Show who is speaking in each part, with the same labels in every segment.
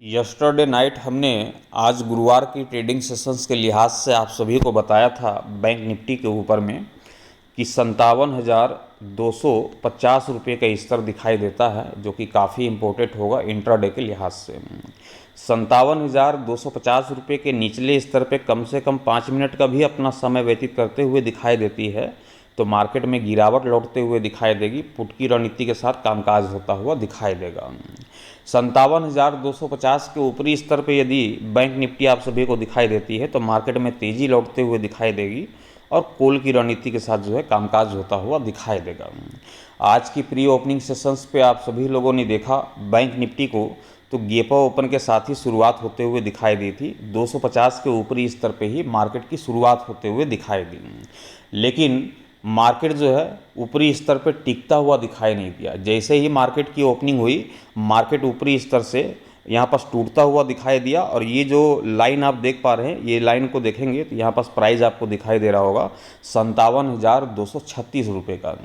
Speaker 1: Yesterday night हमने आज गुरुवार की ट्रेडिंग सेशंस के लिहाज से आप सभी को बताया था बैंक निफ्टी के ऊपर में कि 57,250 रुपये का स्तर दिखाई देता है, जो कि काफ़ी इम्पोर्टेंट होगा इंट्राडे के लिहाज से। 57,250 रुपये के निचले स्तर पे कम से कम 5 मिनट का भी अपना समय व्यतीत करते हुए दिखाई देती है तो मार्केट में गिरावट लौटते हुए दिखाई देगी, पुट की रणनीति के साथ कामकाज होता हुआ दिखाई देगा। 57,250 के ऊपरी स्तर पे यदि बैंक निफ्टी आप सभी को दिखाई देती है तो मार्केट में तेज़ी लौटते हुए दिखाई देगी और कॉल की रणनीति के साथ जो है कामकाज होता हुआ दिखाई देगा। आज की प्री ओपनिंग सेशंस पे आप सभी लोगों ने देखा बैंक निफ्टी को तो गेपा ओपन के साथ ही शुरुआत होते हुए दिखाई दी थी। 250 के ऊपरी स्तर पे ही मार्केट की शुरुआत होते हुए दिखाई दी, लेकिन मार्केट जो है ऊपरी स्तर पर टिकता हुआ दिखाई नहीं दिया। जैसे ही मार्केट की ओपनिंग हुई, मार्केट ऊपरी स्तर से यहाँ पास टूटता हुआ दिखाई दिया और ये जो लाइन आप देख पा रहे हैं, ये लाइन को देखेंगे तो यहाँ पास प्राइस आपको दिखाई दे रहा होगा 57,236 रुपये का।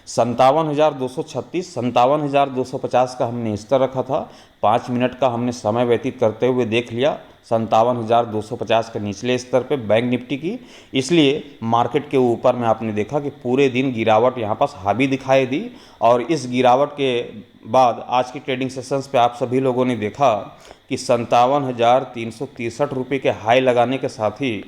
Speaker 1: 57,236, 57,250 का हमने स्तर रखा था। 5 मिनट का हमने समय व्यतीत करते हुए देख लिया 57,250 के निचले स्तर पे बैंक निफ्टी की, इसलिए मार्केट के ऊपर में आपने देखा कि पूरे दिन गिरावट यहाँ पास हावी दिखाई दी। और इस गिरावट के बाद आज की ट्रेडिंग सेशंस पे आप सभी लोगों ने देखा कि 57,363 रुपये के हाई लगाने के साथ ही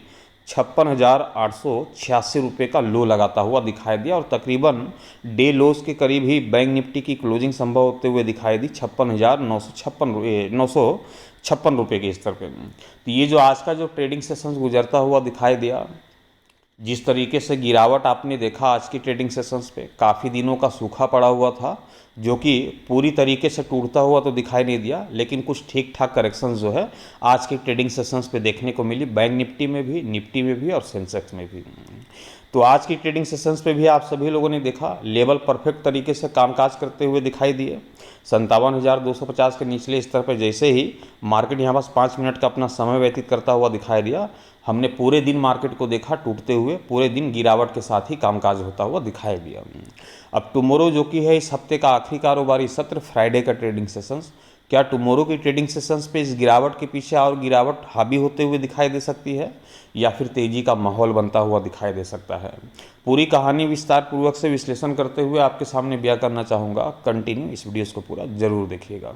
Speaker 1: 56,886 रुपये का लो लगाता हुआ दिखाई दिया और तकरीबन डे लोस के करीब ही बैंक निफ्टी की क्लोजिंग संभव होते हुए दिखाई दी 56,956 रुपये के स्तर पर। तो ये जो आज का जो ट्रेडिंग सेशंस गुजरता हुआ दिखाई दिया, जिस तरीके से गिरावट आपने देखा आज की ट्रेडिंग सेशंस पे, काफ़ी दिनों का सूखा पड़ा हुआ था जो कि पूरी तरीके से टूटता हुआ तो दिखाई नहीं दिया, लेकिन कुछ ठीक ठाक करेक्शंस जो है आज की ट्रेडिंग सेशंस पे देखने को मिली, बैंक निफ्टी में भी, निफ्टी में भी और सेंसेक्स में भी। तो आज की ट्रेडिंग सेशंस पे भी आप सभी लोगों ने देखा लेवल परफेक्ट तरीके से कामकाज करते हुए दिखाई दिए। 57,250 के निचले स्तर पर जैसे ही मार्केट यहाँ पास 5 मिनट का अपना समय व्यतीत करता हुआ दिखाई दिया, हमने पूरे दिन मार्केट को देखा टूटते हुए, पूरे दिन गिरावट के साथ ही कामकाज होता हुआ दिखाई दिया। अब टुमारो जो कि है इस हफ्ते का आखिरी कारोबारी सत्र, फ्राइडे का ट्रेडिंग सेशंस, क्या टुमारो की ट्रेडिंग सेशंस पे इस गिरावट के पीछे और गिरावट हावी होते हुए दिखाई दे सकती है या फिर तेज़ी का माहौल बनता हुआ दिखाई दे सकता है? पूरी कहानी विस्तार पूर्वक से विश्लेषण करते हुए आपके सामने बयां करना चाहूँगा। कंटिन्यू इस वीडियोस को पूरा जरूर देखिएगा।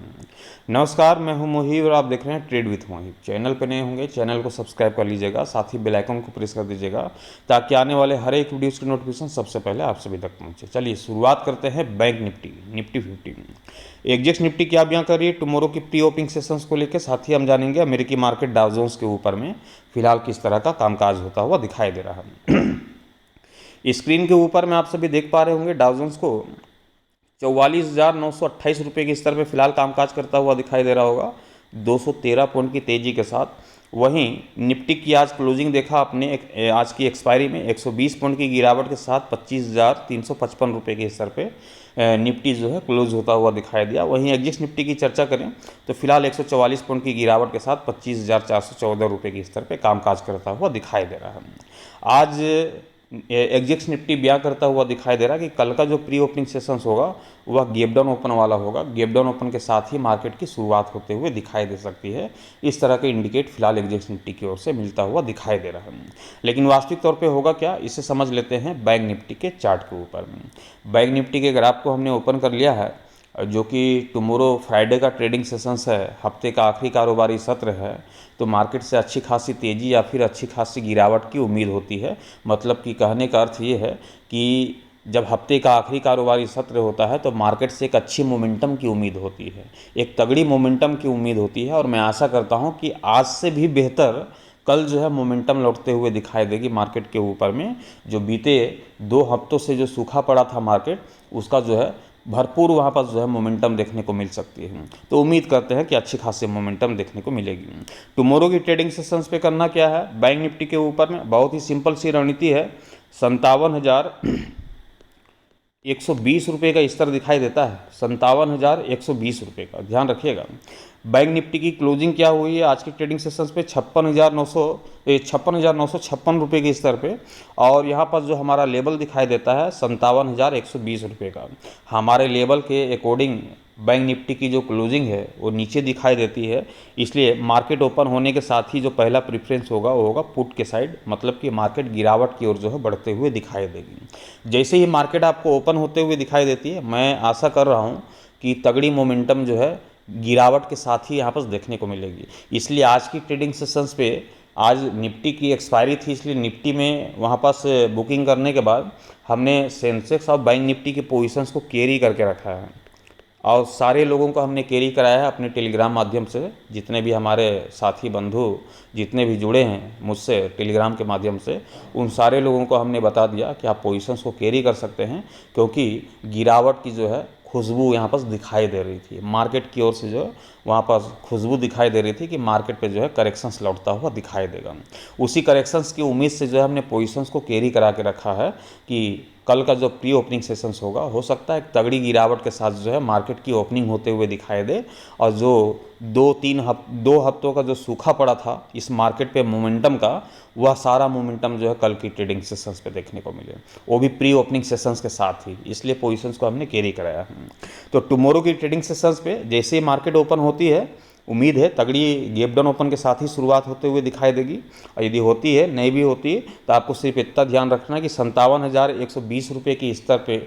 Speaker 1: नमस्कार, मैं हूं मोहिब और आप देख रहे हैं ट्रेड विथ मोहिब। चैनल पर नए होंगे चैनल को सब्सक्राइब कर लीजिएगा, साथ ही बेल आइकन को प्रेस कर दीजिएगा ताकि आने वाले हर एक वीडियोज़ की नोटिफिकेशन सबसे पहले आप सभी तक पहुँचे। चलिए शुरुआत करते हैं bank Nifty, Nifty 50। Exact Nifty क्या बयां कर रही है टुमारो की प्री ओपनिंग सेशंस को लेकर, साथ ही हम जानेंगे अमेरिकी मार्केट डाउ जोन्स के ऊपर में फिलहाल किस तरह का कामकाज होता हुआ दिखाई दे रहा है। स्क्रीन के ऊपर में आप सभी देख पा रहे होंगे डाउ जोन्स को 44,928 रुपये के स्तर पे फिलहाल कामकाज करता हुआ दिखाई दे रहा होगा 213 पॉइंट की तेज़ी के साथ। वहीं निफ्टी की आज क्लोजिंग देखा आपने, आज की एक्सपायरी में 120 पॉइंट की गिरावट के साथ 25,355 रुपये के स्तर पे निफ्टी जो है क्लोज होता हुआ दिखाई दिया। वहीं एग्जिट निफ्टी की चर्चा करें तो फिलहाल 144 पॉइंट की गिरावट के साथ 25,414 रुपये के स्तर पे कामकाज करता हुआ दिखाई दे रहा है। आज एग्जिट निफ्टी बयां करता हुआ दिखाई दे रहा है कि कल का जो प्री ओपनिंग सेशंस होगा वह गैप डाउन ओपन वाला होगा। गैप डाउन ओपन के साथ ही मार्केट की शुरुआत होते हुए दिखाई दे सकती है। इस तरह के इंडिकेट फिलहाल एग्जिट निफ्टी की ओर से मिलता हुआ दिखाई दे रहा है, लेकिन वास्तविक तौर पे होगा क्या, इसे समझ लेते हैं बैंक निफ्टी के चार्ट के ऊपर में। बैंक निफ्टी के ग्राफ को हमने ओपन कर लिया है, जो कि टुमारो फ्राइडे का ट्रेडिंग सेशंस है, हफ्ते का आखिरी कारोबारी सत्र है, तो मार्केट से अच्छी खासी तेज़ी या फिर अच्छी खासी गिरावट की उम्मीद होती है। मतलब कि कहने का अर्थ ये है कि जब हफ्ते का आखिरी कारोबारी सत्र होता है तो मार्केट से एक अच्छी मोमेंटम की उम्मीद होती है, एक तगड़ी मोमेंटम की उम्मीद होती है। और मैं आशा करता हूँ कि आज से भी बेहतर कल जो है मोमेंटम लौटते हुए दिखाई देगी मार्केट के ऊपर में। जो बीते 2 हफ्तों से जो सूखा पड़ा था मार्केट, उसका जो है भरपूर वहाँ पर जो है मोमेंटम देखने को मिल सकती है। तो उम्मीद करते हैं कि अच्छी खासी मोमेंटम देखने को मिलेगी। टुमारो की ट्रेडिंग सेशंस पे करना क्या है बैंक निफ्टी के ऊपर में, बहुत ही सिंपल सी रणनीति है। 57,120 रुपये का स्तर दिखाई देता है, 57,120 रुपये का, ध्यान रखिएगा। बैंक निफ्टी की क्लोजिंग क्या हुई है आज की ट्रेडिंग सेशंस पे 56,956 रुपये के स्तर पे, और यहाँ पर जो हमारा लेवल दिखाई देता है 57,120 रुपये का। हमारे लेवल के अकॉर्डिंग बैंक निफ्टी की जो क्लोजिंग है वो नीचे दिखाई देती है, इसलिए मार्केट ओपन होने के साथ ही जो पहला प्रेफरेंस होगा वो होगा पुट के साइड, मतलब कि मार्केट गिरावट की ओर जो है बढ़ते हुए दिखाई देगी। जैसे ही मार्केट आपको ओपन होते हुए दिखाई देती है, मैं आशा कर रहा हूँ कि तगड़ी मोमेंटम जो है गिरावट के साथ ही यहाँ पर देखने को मिलेगी। इसलिए आज की ट्रेडिंग सेशंस पे, आज निफ्टी की एक्सपायरी थी, इसलिए निफ्टी में वहाँ पास बुकिंग करने के बाद हमने सेंसेक्स और बैंक निफ्टी के पोजीशंस को कैरी करके रखा है और सारे लोगों को हमने कैरी कराया है अपने टेलीग्राम माध्यम से। जितने भी हमारे साथी बंधु जितने भी जुड़े हैं मुझसे टेलीग्राम के माध्यम से, उन सारे लोगों को हमने बता दिया कि आप पोजीशंस को कैरी कर सकते हैं, क्योंकि गिरावट की जो है खुशबू यहाँ पर दिखाई दे रही थी। मार्केट की ओर से जो वहाँ पर खुशबू दिखाई दे रही थी कि मार्केट पे जो है करेक्शंस लौटता हुआ दिखाई देगा। उसी करेक्शंस की उम्मीद से जो है हमने पोजीशंस को कैरी करा के रखा है कि कल का जो प्री ओपनिंग सेशंस होगा, हो सकता है तगड़ी गिरावट के साथ जो है मार्केट की ओपनिंग होते हुए दिखाई दे, और जो 2 हफ्तों का जो सूखा पड़ा था इस मार्केट पे मोमेंटम का, वह सारा मोमेंटम जो है कल की ट्रेडिंग सेशंस पे देखने को मिले, वो भी प्री ओपनिंग सेशंस के साथ ही। इसलिए पोजीशंस को हमने कैरी कराया है। तो टुमारो की ट्रेडिंग सेशंस पे जैसे ही मार्केट ओपन होती है, उम्मीद है तगड़ी गैप डाउन ओपन के साथ ही शुरुआत होते हुए दिखाई देगी। और यदि होती है, नहीं भी होती है, तो आपको सिर्फ इतना ध्यान रखना है कि 57,120 रुपये की स्तर पे,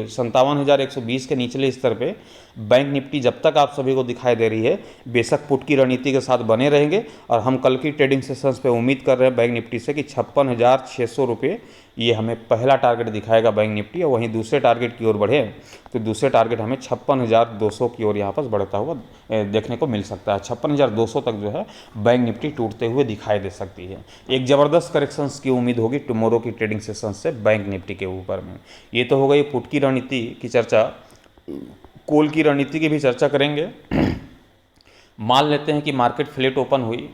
Speaker 1: 57,120 के निचले स्तर पे बैंक निफ्टी जब तक आप सभी को दिखाई दे रही है, बेशक पुट की रणनीति के साथ बने रहेंगे। और हम कल की ट्रेडिंग सेशंस पे उम्मीद कर रहे हैं बैंक निफ्टी से कि 56,600 रुपये ये हमें पहला टारगेट दिखाएगा बैंक निफ्टी, और वहीं दूसरे टारगेट की ओर बढ़े तो दूसरे टारगेट हमें 56,200 की ओर यहाँ पर बढ़ता हुआ देखने को मिल सकता है। 56,200 तक जो है बैंक निफ्टी टूटते हुए दिखाई दे सकती है। एक ज़बरदस्त करेक्शंस की उम्मीद होगी टुमारो की ट्रेडिंग सेशन से बैंक निफ्टी के ऊपर में। ये तो हो गई पुट की रणनीति की चर्चा। कॉल की रणनीति की भी चर्चा करेंगे। मान लेते हैं कि मार्केट फ्लैट ओपन हुई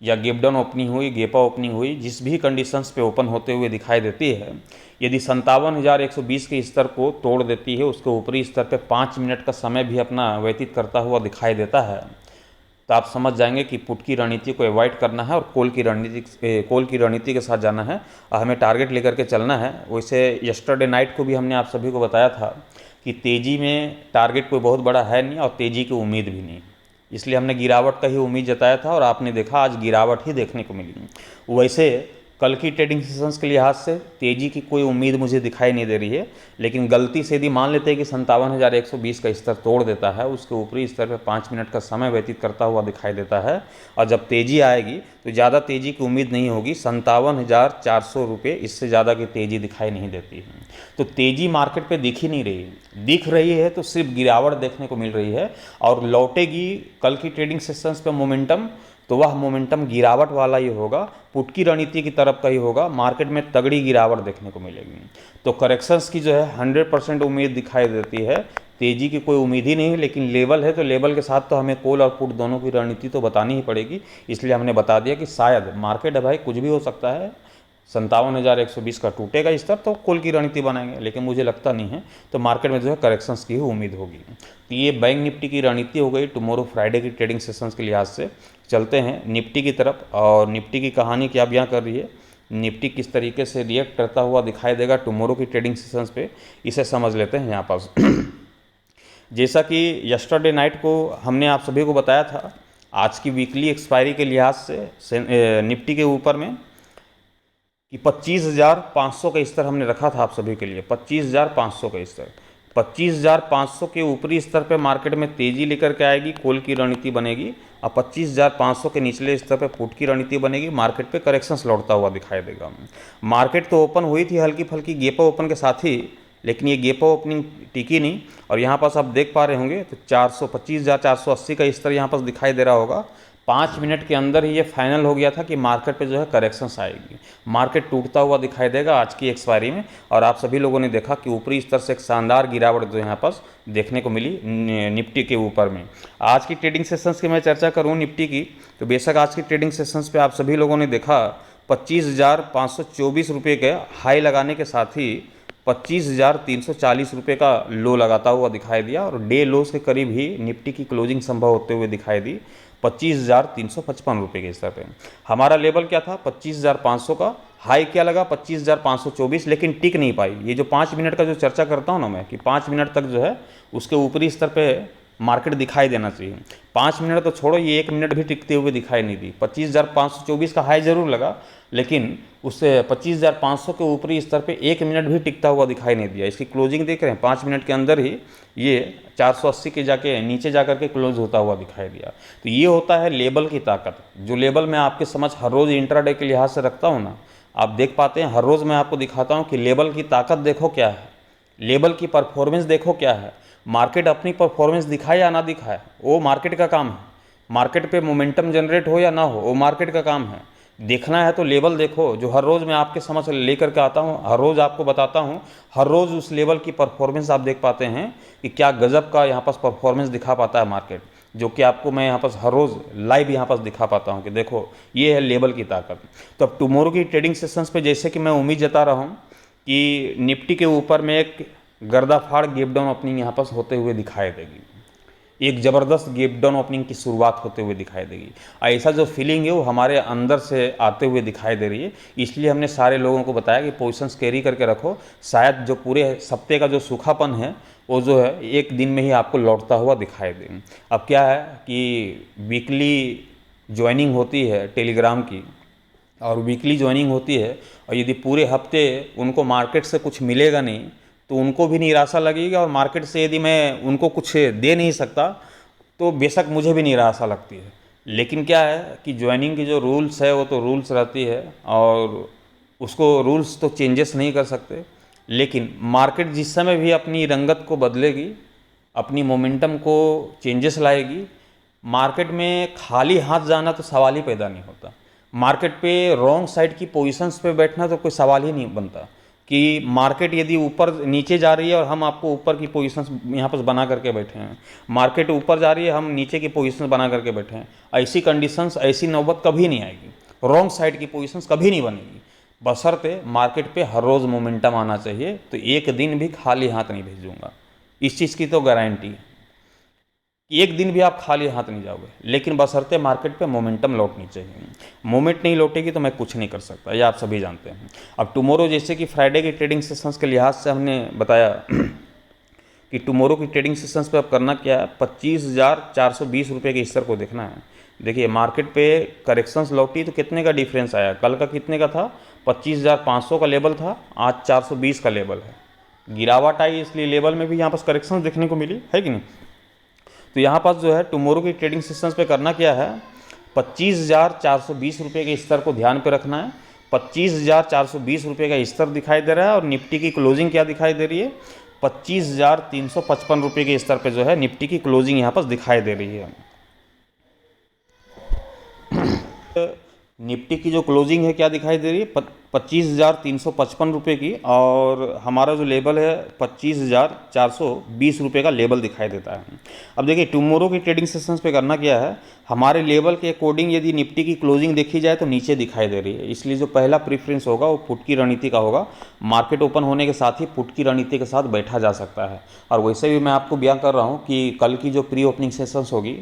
Speaker 1: या गैप डाउन ओपनिंग हुई, गैपा ओपनिंग हुई, जिस भी कंडीशंस पे ओपन होते हुए दिखाई देती है, यदि 57,120 के स्तर को तोड़ देती है, उसके ऊपरी स्तर पे 5 मिनट का समय भी अपना व्यतीत करता हुआ दिखाई देता है, तो आप समझ जाएंगे कि पुट की रणनीति को अवॉइड करना है और कॉल की रणनीति के साथ जाना है और हमें टारगेट लेकर के चलना है। वैसे यस्टरडे नाइट को भी हमने आप सभी को बताया था कि तेज़ी में टारगेट कोई बहुत बड़ा है नहीं और तेज़ी की उम्मीद भी नहीं, इसलिए हमने गिरावट का ही उम्मीद जताया था और आपने देखा आज गिरावट ही देखने को मिली। वैसे कल की ट्रेडिंग सेशंस के लिहाज से तेज़ी की कोई उम्मीद मुझे दिखाई नहीं दे रही है, लेकिन गलती से यदि मान लेते हैं कि 57,120 का स्तर तोड़ देता है, उसके ऊपरी स्तर पर 5 मिनट का समय व्यतीत करता हुआ दिखाई देता है, और जब तेज़ी आएगी तो ज़्यादा तेज़ी की उम्मीद नहीं होगी। 57,400 रुपये, इससे ज़्यादा की तेज़ी दिखाई नहीं देती है। तो तेज़ी मार्केट पे दिख ही नहीं रही, दिख रही है तो सिर्फ गिरावट देखने को मिल रही है, और लौटेगी कल की ट्रेडिंग सेशंस पे मोमेंटम, तो वह मोमेंटम गिरावट वाला ही होगा, पुट की रणनीति की तरफ का ही होगा। मार्केट में तगड़ी गिरावट देखने को मिलेगी। तो करेक्शंस की जो है 100% उम्मीद दिखाई देती है, तेज़ी की कोई उम्मीद ही नहीं है, लेकिन लेवल है तो लेवल के साथ तो हमें कॉल और पुट दोनों की रणनीति तो बतानी ही पड़ेगी। इसलिए हमने बता दिया कि शायद मार्केट है भाई, कुछ भी हो सकता है, 57,120 का टूटेगा स्तर तो कॉल की रणनीति बनाएंगे, लेकिन मुझे लगता नहीं है। तो मार्केट में जो है करेक्शंस की ही उम्मीद होगी। तो ये बैंक निफ्टी की रणनीति हो गई टुमारो फ्राइडे की ट्रेडिंग सेशंस के लिहाज से। चलते हैं निफ्टी की तरफ, और निफ्टी की कहानी क्या बयां कर रही है, निफ्टी किस तरीके से रिएक्ट करता हुआ दिखाई देगा टुमारो की ट्रेडिंग सेशंस पे, इसे समझ लेते हैं यहाँ पर। जैसा कि यस्टरडे नाइट को हमने आप सभी को बताया था, आज की वीकली एक्सपायरी के लिहाज से निफ्टी के ऊपर में कि 25,500 का स्तर हमने रखा था आप सभी के लिए। 25,500 का स्तर, 25,500 के ऊपरी स्तर पे मार्केट में तेज़ी लेकर के आएगी, कॉल की रणनीति बनेगी, और 25,500 के निचले स्तर पे पुट की रणनीति बनेगी। मार्केट पे करेक्शंस लौटता हुआ दिखाई देगा। मार्केट तो ओपन हुई थी हल्की फल्की गेपा ओपन के साथ ही, लेकिन ये गेपा ओपनिंग टिकी नहीं, और यहाँ पास आप देख पा रहे होंगे तो 25,480 का स्तर यहाँ पास दिखाई दे रहा होगा। 5 मिनट के अंदर ही ये फाइनल हो गया था कि मार्केट पे जो है करेक्शंस आएगी, मार्केट टूटता हुआ दिखाई देगा आज की एक्सपायरी में। और आप सभी लोगों ने देखा कि ऊपरी स्तर से एक शानदार गिरावट जो यहाँ पास देखने को मिली निफ्टी के ऊपर में। आज की ट्रेडिंग सेशंस की मैं चर्चा करूँ निफ्टी की, तो बेशक आज की ट्रेडिंग सेशंस पे आप सभी लोगों ने देखा 25,524 रुपये के हाई लगाने के साथ ही 25,340 रुपये का लो लगाता हुआ दिखाई दिया, और डे लोस के करीब ही निफ्टी की क्लोजिंग संभव होते हुए दिखाई दी 25,355 रुपये के स्तर पे। हमारा लेवल क्या था 25,500 का, हाई क्या लगा 25,524, लेकिन टिक नहीं पाई। ये जो 5 मिनट का जो चर्चा करता हूँ ना मैं, कि 5 मिनट तक जो है उसके ऊपरी स्तर पे मार्केट दिखाई देना चाहिए। 5 मिनट तो छोड़ो, ये 1 मिनट भी टिकते हुए दिखाई नहीं दी। 25,524 का हाई जरूर लगा, लेकिन उससे 25,500 के ऊपरी स्तर पे 1 मिनट भी टिकता हुआ दिखाई नहीं दिया। इसकी क्लोजिंग देख रहे हैं, 5 मिनट के अंदर ही ये 480 के जाके नीचे जा करके क्लोज होता हुआ दिखाई दिया। तो ये होता है लेबल की ताकत। जो लेबल मैं आपके समझ हर रोज़ इंट्राडे के लिहाज से रखता हूँ ना, आप देख पाते हैं, हर रोज़ मैं आपको दिखाता हूँ कि लेबल की ताकत देखो क्या है, लेबल की परफॉर्मेंस देखो क्या है। मार्केट अपनी परफॉर्मेंस दिखाए या ना दिखाए, वो मार्केट का काम है। मार्केट पे मोमेंटम जनरेट हो या ना हो, वो मार्केट का काम है। देखना है तो लेवल देखो, जो हर रोज़ मैं आपके समझ लेकर के आता हूँ, हर रोज़ आपको बताता हूँ, हर रोज़ उस लेवल की परफॉर्मेंस आप देख पाते हैं कि क्या गजब का यहाँ पास परफॉर्मेंस दिखा पाता है मार्केट, जो कि आपको मैं यहाँ पास हर रोज़ लाइव यहाँ पास दिखा पाता हूँ कि देखो ये है लेवल की ताकत। तो अब टुमारो की ट्रेडिंग सेशंस पे जैसे कि मैं उम्मीद जता रहा हूँ कि निफ्टी के ऊपर में एक गर्दाफाड़ गैप डाउन ओपनिंग यहाँ पास होते हुए दिखाई देगी, एक ज़बरदस्त गैप डाउन ओपनिंग की शुरुआत होते हुए दिखाई देगी। ऐसा जो फीलिंग है वो हमारे अंदर से आते हुए दिखाई दे रही है। इसलिए हमने सारे लोगों को बताया कि पोजीशंस कैरी करके रखो, शायद जो पूरे सप्ते का जो सूखापन है वो जो है एक दिन में ही आपको लौटता हुआ दिखाई दे। अब क्या है कि वीकली ज्वाइनिंग होती है टेलीग्राम की, और वीकली ज्वाइनिंग होती है, और यदि पूरे हफ्ते उनको मार्केट से कुछ मिलेगा नहीं तो उनको भी निराशा लगेगी, और मार्केट से यदि मैं उनको कुछ दे नहीं सकता तो बेशक मुझे भी निराशा लगती है। लेकिन क्या है कि ज्वाइनिंग की जो रूल्स है वो तो रूल्स रहती है, और उसको रूल्स तो चेंजेस नहीं कर सकते। लेकिन मार्केट जिस समय भी अपनी रंगत को बदलेगी, अपनी मोमेंटम को चेंजेस लाएगी, मार्केट में खाली हाथ जाना तो सवाल ही पैदा नहीं होता। मार्केट पे रॉन्ग साइड की पोजीशंस पे बैठना तो कोई सवाल ही नहीं बनता कि मार्केट यदि ऊपर नीचे जा रही है और हम आपको ऊपर की पोजीशंस यहाँ पर बना करके बैठे हैं, मार्केट ऊपर जा रही है हम नीचे की पोजीशंस बना करके बैठे हैं, ऐसी कंडीशंस, ऐसी नौबत कभी नहीं आएगी। रॉन्ग साइड की पोजीशंस कभी नहीं बनेगी, बशर्ते मार्केट पे हर रोज़ मोमेंटम आना चाहिए। तो एक दिन भी खाली हाथ नहीं भेजूंगा, इस चीज़ की तो गारंटी है कि एक दिन भी आप खाली हाथ नहीं जाओगे, लेकिन बशर्ते मार्केट पे मोमेंटम लौटनी चाहिए। मोमेंट नहीं लौटेगी तो मैं कुछ नहीं कर सकता, ये आप सभी जानते हैं। अब टुमारो जैसे कि फ्राइडे की ट्रेडिंग सेशंस के लिहाज से हमने बताया कि टुमारो की ट्रेडिंग सेशंस पे अब करना क्या है, 25,420 रुपये के स्तर को देखना है। देखिए मार्केट पे करेक्शंस लौटी तो कितने का डिफरेंस आया, कल का कितने का था, 25,500 का लेवल था, आज 420 का लेवल है। गिरावट आई इसलिए लेवल में भी यहाँ पर करेक्शंस देखने को मिली है कि नहीं। तो यहाँ पास जो है टुमारो की ट्रेडिंग सेशंस पे करना क्या है, 25,420 रुपये के स्तर को ध्यान पे रखना है। 25,420 रुपये का स्तर दिखाई दे रहा है, और निफ्टी की क्लोजिंग क्या दिखाई दे रही है, 25,355 रुपये के स्तर पे जो है निफ्टी की क्लोजिंग यहाँ पास दिखाई दे रही है। निफ्टी की जो क्लोजिंग है क्या दिखाई दे रही है, 25,355 रुपये की, और हमारा जो लेवल है 25,420 रुपये का लेवल दिखाई देता है। अब देखिए टुमारो की ट्रेडिंग सेशंस पे करना क्या है, हमारे लेवल के अकॉर्डिंग यदि निफ्टी की क्लोजिंग देखी जाए तो नीचे दिखाई दे रही है, इसलिए जो पहला प्रीफरेंस होगा वो पुट की रणनीति का होगा। मार्केट ओपन होने के साथ ही पुट की रणनीति के साथ बैठा जा सकता है। और वैसे भी मैं आपको बयान कर रहा हूँ कि कल की जो प्री ओपनिंग सेशंस होगी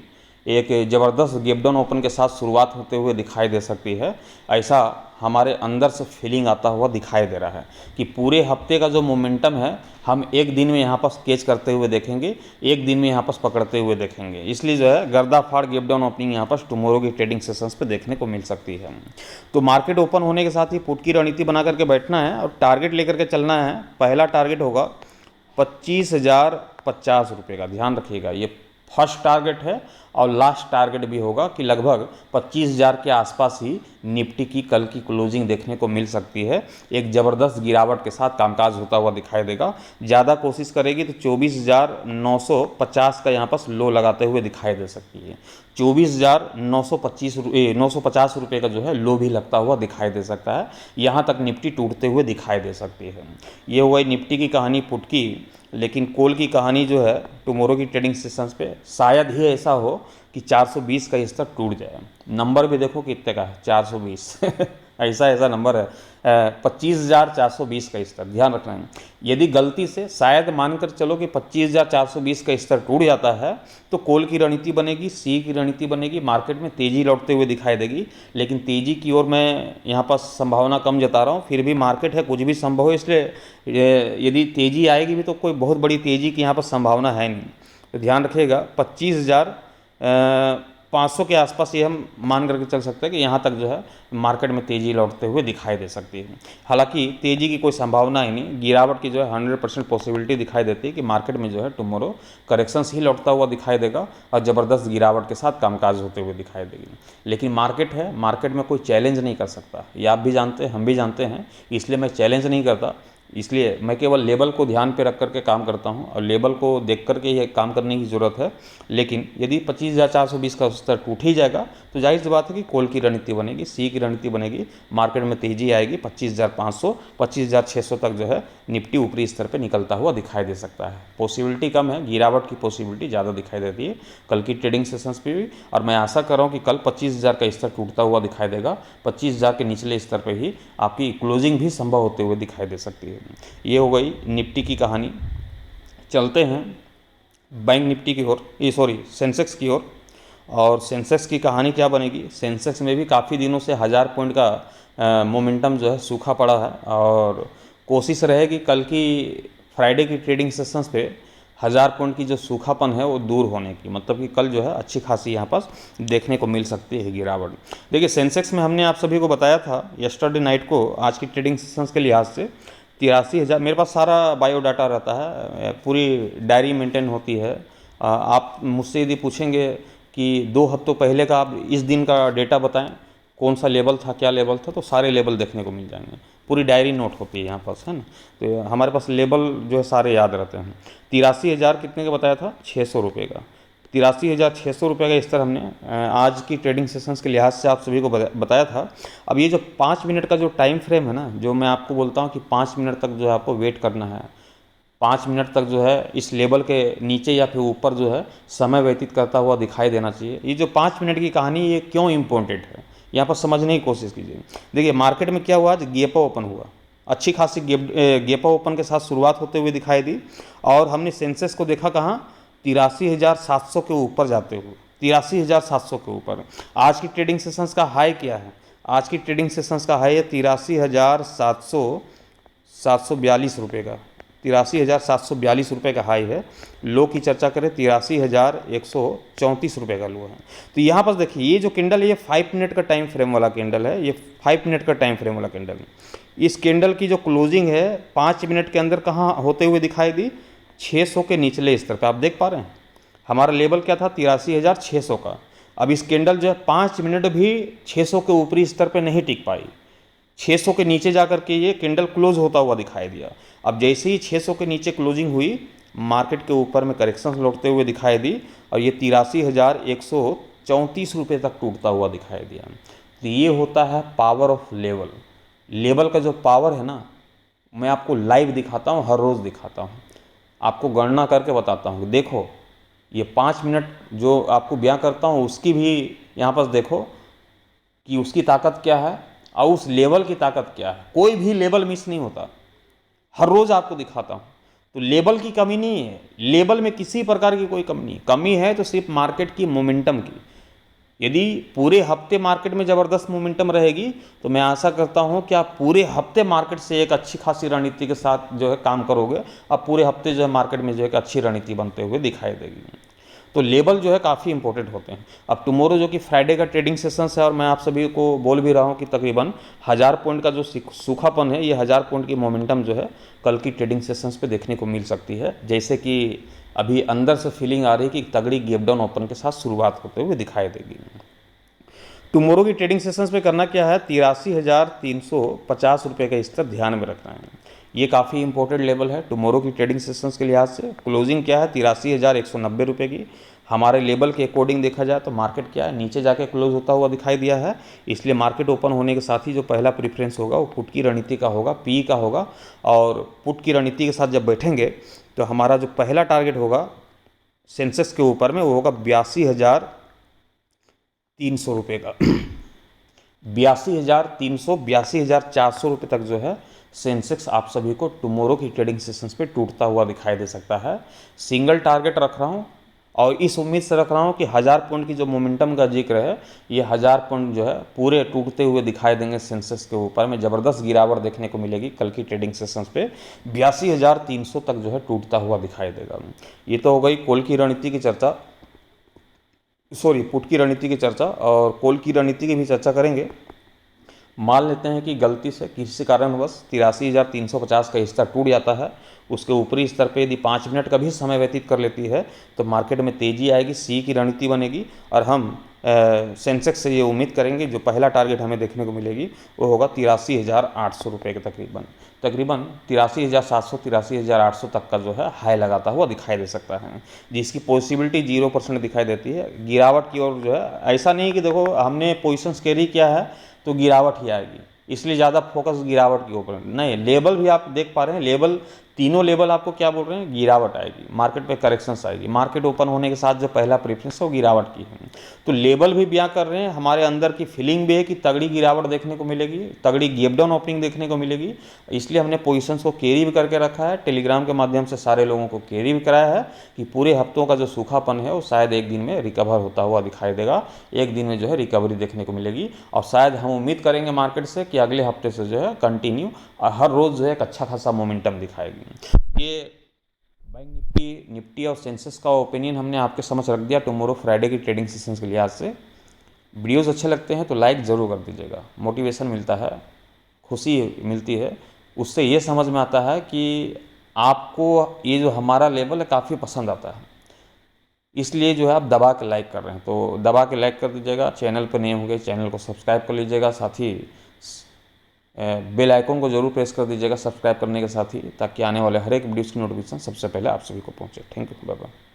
Speaker 1: एक ज़बरदस्त गैप डाउन ओपन के साथ शुरुआत होते हुए दिखाई दे सकती है। ऐसा हमारे अंदर से फीलिंग आता हुआ दिखाई दे रहा है कि पूरे हफ्ते का जो मोमेंटम है हम एक दिन में यहाँ पर कैच करते हुए देखेंगे, एक दिन में यहाँ पर पकड़ते हुए देखेंगे। इसलिए जो है गर्दाफाड़ गैप डाउन ओपनिंग यहाँ पर टुमारो की ट्रेडिंग सेशंस पे देखने को मिल सकती है। तो मार्केट ओपन होने के साथ ही पुट की रणनीति बना करके बैठना है और टारगेट लेकर के चलना है। पहला टारगेट होगा 25,050 रुपये का, ध्यान रखिएगा, ये फर्स्ट टारगेट है, और लास्ट टारगेट भी होगा कि लगभग 25,000 के आसपास ही निफ्टी की कल की क्लोजिंग देखने को मिल सकती है। एक ज़बरदस्त गिरावट के साथ कामकाज होता हुआ दिखाई देगा। ज़्यादा कोशिश करेगी तो 24,950 का यहाँ पर लो लगाते हुए दिखाई दे सकती है। 24,950 रुपये का जो है लो भी लगता हुआ दिखाई दे सकता है। यहाँ तक निफ्टी टूटते हुए दिखाई दे सकती है। ये हुआ निफ्टी की कहानी पुट की। लेकिन कॉल की कहानी जो है टुमारो की ट्रेडिंग सेशंस पे शायद ही ऐसा हो कि 420 का स्तर टूट जाए। नंबर भी देखो कितने का है, 420 ऐसा नंबर है, 25,420 का स्तर, ध्यान रखना है। यदि गलती से शायद मानकर चलो कि 25,420 का स्तर टूट जाता है तो कॉल की रणनीति बनेगी, सी की रणनीति बनेगी, मार्केट में तेज़ी लौटते हुए दिखाई देगी। लेकिन तेज़ी की ओर मैं यहाँ पर संभावना कम जता रहा हूँ, फिर भी मार्केट है, कुछ भी संभव है, इसलिए यदि तेज़ी आएगी भी तो कोई बहुत बड़ी तेज़ी की यहाँ पर संभावना है नहीं। तो ध्यान रखिएगा 25,500 के आसपास ये हम मान करके चल सकते हैं कि यहाँ तक जो है मार्केट में तेज़ी लौटते हुए दिखाई दे सकती है। हालांकि तेज़ी की कोई संभावना ही नहीं, गिरावट की जो है 100% पॉसिबिलिटी दिखाई देती है कि मार्केट में जो है टुमारो करेक्शंस ही लौटता हुआ दिखाई देगा और ज़बरदस्त गिरावट के साथ कामकाज होते हुए दिखाई देगी। लेकिन मार्केट है, मार्केट में कोई चैलेंज नहीं कर सकता, ये आप भी जानते हैं, हम भी जानते हैं, इसलिए मैं चैलेंज नहीं करता। इसलिए मैं केवल लेवल को ध्यान पे रख करके काम करता हूं और लेवल को देख करके ये काम करने की ज़रूरत है। लेकिन यदि 25,420 का स्तर टूट ही जाएगा तो जाहिर सी बात है कि कॉल की रणनीति बनेगी, सी की रणनीति बनेगी, मार्केट में तेज़ी आएगी, 25,500 25,600 तक जो है निफ्टी ऊपरी स्तर पर निकलता हुआ दिखाई दे सकता है। पॉसिबिलिटी कम है, गिरावट की पॉसिबिलिटी ज़्यादा दिखाई देती है कल की ट्रेडिंग सेशंस पे भी, और मैं आशा कर रहा हूँ कि कल 25,000 का स्तर टूटता हुआ दिखाई देगा। 25,000 के निचले स्तर पर ही आपकी क्लोजिंग भी संभव होते हुए दिखाई दे सकती है। ये हो गई निफ्टी की कहानी। चलते हैं बैंक निफ्टी की ओर, सेंसेक्स की ओर। और सेंसेक्स की कहानी क्या बनेगी, सेंसेक्स में भी काफ़ी दिनों से 1000 पॉइंट का मोमेंटम जो है सूखा पड़ा है और कोशिश रहेगी कल की फ्राइडे की ट्रेडिंग सेशंस पे 1000 पॉइंट की जो सूखापन है वो दूर होने की, मतलब कि कल जो है अच्छी खासी यहाँ पास देखने को मिल सकती है गिरावट। देखिए सेंसेक्स में हमने आप सभी को बताया था यस्टरडे नाइट को, आज की ट्रेडिंग सेशंस के लिहाज से 83,000, मेरे पास सारा बायोडाटा रहता है, पूरी डायरी मेंटेन होती है। आप मुझसे यदि पूछेंगे कि 2 हफ्तों पहले का आप इस दिन का डेटा बताएं, कौन सा लेवल था, क्या लेवल था, तो सारे लेवल देखने को मिल जाएंगे, पूरी डायरी नोट होती है यहाँ पास, है ना। तो हमारे पास लेवल जो है सारे याद रहते हैं। 83,000 कितने का बताया था, 600 रुपये का, 83,600 रुपये का स्तर हमने आज की ट्रेडिंग सेशंस के लिहाज से आप सभी को बताया था। अब ये जो 5 मिनट का जो टाइम फ्रेम है ना, जो मैं आपको बोलता हूँ कि 5 मिनट तक जो है आपको वेट करना है, 5 मिनट तक जो है इस लेवल के नीचे या फिर ऊपर जो है समय व्यतीत करता हुआ दिखाई देना चाहिए। ये जो 5 मिनट की कहानी ये क्यों इम्पोर्टेंट है, यहाँ पर समझने की कोशिश कीजिए। देखिए मार्केट में क्या हुआ, आज गैप ओपन हुआ, अच्छी खासी गैप ओपन के साथ शुरुआत होते हुए दिखाई दी और हमने सेंसेक्स को देखा कहाँ, 83,700 के ऊपर जाते हुए, 83,700 के ऊपर। आज की ट्रेडिंग सेशंस का हाई क्या है, आज की ट्रेडिंग सेशंस का हाई है 83,742 रुपये का, 83,742 रुपये का हाई है। लो की चर्चा करें 83,134 रुपये का लो है। तो यहाँ पर देखिए ये जो कैंडल है ये 5 मिनट का टाइम फ्रेम वाला कैंडल है, ये 5 मिनट का टाइम फ्रेम वाला कैंडल है। इस कैंडल की जो क्लोजिंग है 5 मिनट के अंदर कहाँ होते हुए दिखाई दी, 600 के निचले स्तर पर। आप देख पा रहे हैं हमारा लेवल क्या था, 83,600 का। अब इस कैंडल जो है 5 मिनट भी 600 के ऊपरी स्तर पर नहीं टिक पाई, 600 के नीचे जाकर के ये कैंडल क्लोज होता हुआ दिखाई दिया। अब जैसे ही 600 के नीचे क्लोजिंग हुई, मार्केट के ऊपर में करेक्शन लौटते हुए दिखाई दी और ये 83,134 रुपये तक टूटता हुआ दिखाई दिया। तो ये होता है पावर ऑफ लेवल। लेवल का जो पावर है ना, मैं आपको लाइव दिखाता हूँ, हर रोज़ दिखाता हूँ, आपको गणना करके बताता हूँ। देखो ये 5 मिनट जो आपको बयां करता हूँ उसकी भी यहाँ पर देखो कि उसकी ताकत क्या है और उस लेवल की ताकत क्या है। कोई भी लेवल मिस नहीं होता, हर रोज़ आपको दिखाता हूँ। तो लेवल की कमी नहीं है, लेवल में किसी प्रकार की कोई कमी नहीं, कमी है तो सिर्फ मार्केट की मोमेंटम की। यदि पूरे हफ्ते मार्केट में ज़बरदस्त मोमेंटम रहेगी तो मैं आशा करता हूं कि आप पूरे हफ्ते मार्केट से एक अच्छी खासी रणनीति के साथ जो है काम करोगे, अब पूरे हफ्ते जो है मार्केट में जो है एक अच्छी रणनीति बनते हुए दिखाई देगी। तो लेवल जो है काफ़ी इंपॉर्टेंट होते हैं। अब टुमारो जो कि फ्राइडे का ट्रेडिंग सेशंस है और मैं आप सभी को बोल भी रहा हूं कि तकरीबन 1000 पॉइंट का जो सूखापन है, ये 1000 पॉइंट की मोमेंटम जो है कल की ट्रेडिंग सेशंस पे देखने को मिल सकती है। जैसे कि अभी अंदर से फीलिंग आ रही है कि तगड़ी गैप डाउन ओपन के साथ शुरुआत होते हुए दिखाई देगी। टुमारो की ट्रेडिंग सेशंस पे करना क्या है, 83,350 रुपये का स्तर ध्यान में रखना है। ये काफ़ी इंपॉर्टेंट लेवल है टुमारो की ट्रेडिंग सेशंस के लिहाज से। क्लोजिंग क्या है, 83,190 रुपये की। हमारे लेवल के अकॉर्डिंग देखा जाए तो मार्केट क्या है, नीचे जाके क्लोज होता हुआ दिखाई दिया है। इसलिए मार्केट ओपन होने के साथ ही जो पहला प्रेफरेंस होगा वो पुट की रणनीति का होगा, पी का होगा। और पुट की रणनीति के साथ जब बैठेंगे तो हमारा जो पहला टारगेट होगा सेंसेक्स के ऊपर में वो होगा 82,300 रुपये का। 82,300 82,400 रुपये तक जो है सेंसेक्स आप सभी को टुमारो की ट्रेडिंग सेशंस पे टूटता हुआ दिखाई दे सकता है। सिंगल टारगेट रख रहा हूँ और इस उम्मीद से रख रहा हूँ कि 1000 पॉइंट की जो मोमेंटम का जिक्र है, ये 1000 पॉइंट जो है पूरे टूटते हुए दिखाई देंगे। सेंसेक्स के ऊपर में ज़बरदस्त गिरावट देखने को मिलेगी कल की ट्रेडिंग सेशंस पे, 82,300 तक जो है टूटता हुआ दिखाई देगा। ये तो हो गई कॉल की रणनीति की चर्चा, सॉरी पुट की रणनीति की चर्चा, और कॉल की रणनीति की भी चर्चा करेंगे। मान लेते हैं कि गलती से किसी कारणवश 83,350 का स्तर टूट जाता है, उसके ऊपरी स्तर पे यदि 5 मिनट का भी समय व्यतीत कर लेती है तो मार्केट में तेज़ी आएगी, सी की रणनीति बनेगी, और हम सेंसेक्स से ये उम्मीद करेंगे जो पहला टारगेट हमें देखने को मिलेगी वो होगा 83,800 रुपये के तकरीबन 83,700 83,800 तक का जो है हाई लगाता हुआ दिखाई दे सकता है, जिसकी पॉसिबिलिटी 0% दिखाई देती है गिरावट की ओर जो है। ऐसा नहीं कि देखो हमने पोजिशंस कैरी किया है तो गिरावट ही आएगी, इसलिए ज़्यादा फोकस गिरावट के ऊपर नहीं। लेवल भी आप देख पा रहे हैं, लेवल तीनों लेवल आपको क्या बोल रहे हैं, गिरावट आएगी, मार्केट पे करेक्शंस आएगी। मार्केट ओपन होने के साथ जो पहला प्रेफरेंस है वो गिरावट की है, तो लेवल भी बयां कर रहे हैं। हमारे अंदर की फीलिंग भी है कि तगड़ी गिरावट देखने को मिलेगी, तगड़ी गैप डाउन ओपनिंग देखने को मिलेगी, इसलिए हमने पोजीशंस को कैरी भी करके रखा है। टेलीग्राम के माध्यम से सारे लोगों को कैरी भी कराया है कि पूरे हफ्तों का जो सूखापन है वो शायद एक दिन में रिकवर होता हुआ दिखाई देगा, एक दिन में जो है रिकवरी देखने को मिलेगी, और शायद हम उम्मीद करेंगे मार्केट से कि अगले हफ्ते से जो है कंटिन्यू हर रोज़ जो है एक अच्छा खासा मोमेंटम दिखाएगी। ये बैंक निफ्टी और सेंसेक्स का ओपिनियन हमने आपके समझ रख दिया टुमारो फ्राइडे की ट्रेडिंग सेशंस के लिहाज से। वीडियोस अच्छे लगते हैं तो लाइक ज़रूर कर दीजिएगा, मोटिवेशन मिलता है, खुशी मिलती है, उससे ये समझ में आता है कि आपको ये जो हमारा लेवल है काफ़ी पसंद आता है, इसलिए जो है आप दबा के लाइक कर रहे हैं, तो दबा के लाइक कर दीजिएगा। चैनल पर नए होंगे चैनल को सब्सक्राइब कर लीजिएगा, साथ ही बेल आइकन को जरूर प्रेस कर दीजिएगा सब्सक्राइब करने के साथ ही, ताकि आने वाले हर एक वीडियोस की नोटिफिकेशन सबसे पहले आप सभी को पहुंचे। Thank you, bye bye.